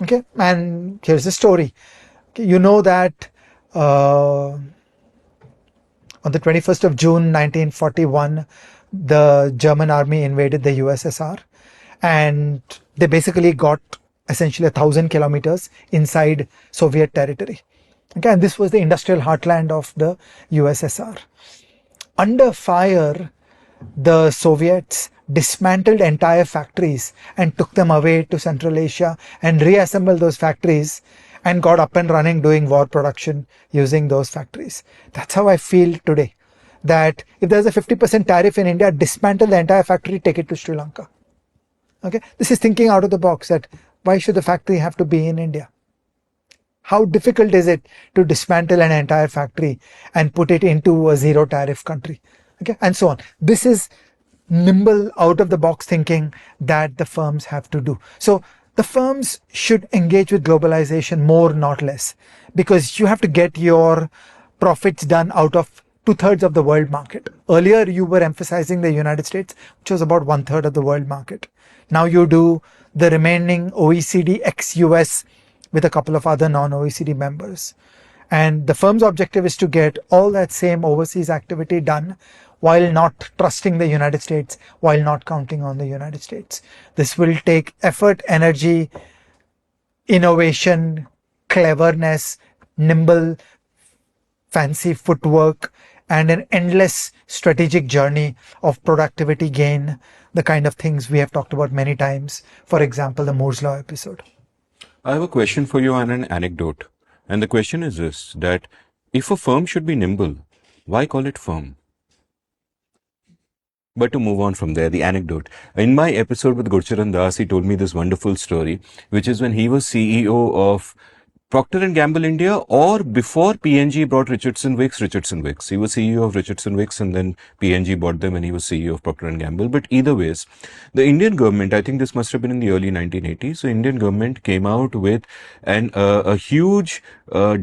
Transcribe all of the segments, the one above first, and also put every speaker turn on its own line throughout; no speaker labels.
Okay, and here's the story. Okay, you know that on the 21st of June 1941, the German army invaded the USSR, and they basically got essentially 1,000 kilometers inside Soviet territory. Okay, and this was the industrial heartland of the USSR. Under fire, the Soviets dismantled entire factories and took them away to Central Asia and reassembled those factories and got up and running doing war production using those factories. That's how I feel today. That if there's a 50% tariff in India, dismantle the entire factory, take it to Sri Lanka. Okay, this is thinking out of the box, that why should the factory have to be in India? How difficult is it to dismantle an entire factory and put it into a zero tariff country? Okay, and so on. This is nimble, out of the box thinking that the firms have to do. So the firms should engage with globalization more, not less, because you have to get your profits done out of 2/3 of the world market. Earlier, you were emphasizing the United States, which was about 1/3 of the world market. Now you do the remaining OECD ex-US with a couple of other non-OECD members. And the firm's objective is to get all that same overseas activity done while not trusting the United States, while not counting on the United States. This will take effort, energy, innovation, cleverness, nimble, fancy footwork, and an endless strategic journey of productivity gain, the kind of things we have talked about many times. For example, the Moore's Law episode.
I have a question for you and an anecdote. And the question is this, that if a firm should be nimble, why call it firm? But to move on from there, the anecdote. In my episode with Gurcharan Das, he told me this wonderful story, which is when he was CEO of Procter & Gamble India, or before P&G bought Richardson Wicks. He was CEO of Richardson Wicks and then P&G bought them and he was CEO of Procter & Gamble. But either ways, the Indian government, I think this must have been in the early 1980s, the Indian government came out with a huge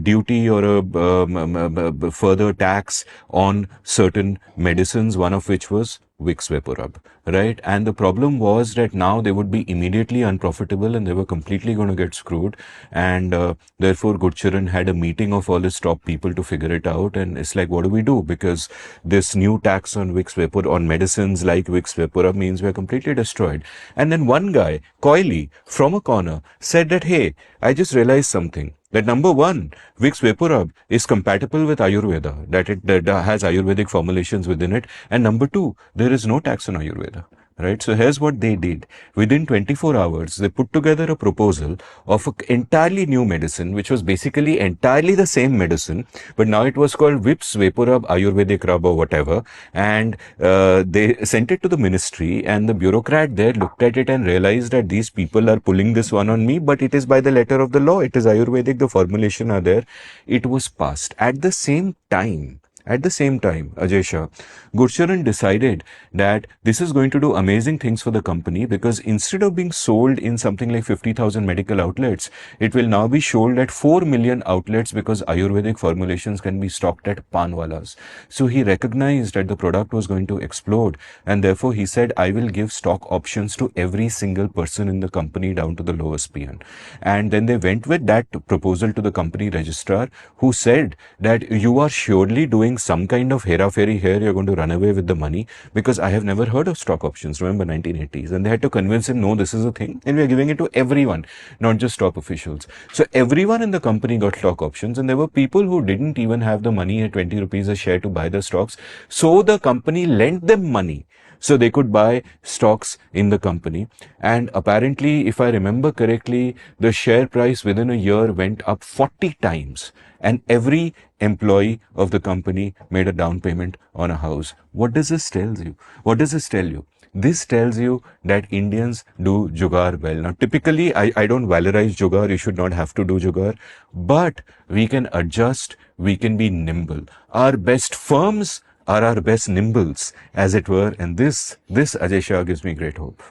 duty or a further tax on certain medicines, one of which was Vicks VapoRub, right? And the problem was that now they would be immediately unprofitable and they were completely going to get screwed. And therefore, Gurcharan had a meeting of all his top people to figure it out. And it's like, what do we do? Because this new tax on Vicks Vapor, on medicines like Vicks VapoRub means we're completely destroyed. And then one guy, coyly, from a corner, said that, hey, I just realized something. That number one, Vicks VapoRub is compatible with Ayurveda, that it has Ayurvedic formulations within it. And number two, there is no tax on Ayurveda. Right? So here's what they did. Within 24 hours, they put together a proposal of an entirely new medicine, which was basically entirely the same medicine, but now it was called Vicks VapoRub Ayurvedic Rub or whatever. And they sent it to the ministry, and the bureaucrat there looked at it and realized that these people are pulling this one on me, but it is by the letter of the law. It is Ayurvedic. The formulation are there. It was passed. At the same time, Ajay Shah, Gurcharan decided that this is going to do amazing things for the company, because instead of being sold in something like 50,000 medical outlets, it will now be sold at 4 million outlets, because Ayurvedic formulations can be stocked at Panwalas. So he recognized that the product was going to explode, and therefore he said, I will give stock options to every single person in the company down to the lowest peon. And then they went with that proposal to the company registrar, who said that you are surely doing some kind of hera-fairy here, you're going to run away with the money, because I have never heard of stock options, remember 1980s. And they had to convince him, no, this is a thing, and we're giving it to everyone, not just top officials. So everyone in the company got stock options, and there were people who didn't even have the money at 20 rupees a share to buy the stocks. So the company lent them money so they could buy stocks in the company. And apparently, if I remember correctly, the share price within a year went up 40 times. And every employee of the company made a down payment on a house. What does this tell you? What does this tell you? This tells you that Indians do jugaad well. Now, typically, I don't valorize jugaad. You should not have to do jugaad. But we can adjust. We can be nimble. Our best firms are our best nimbles, as it were. And this Ajay Shah gives me great hope.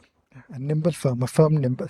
A nimble firm, a firm nimble.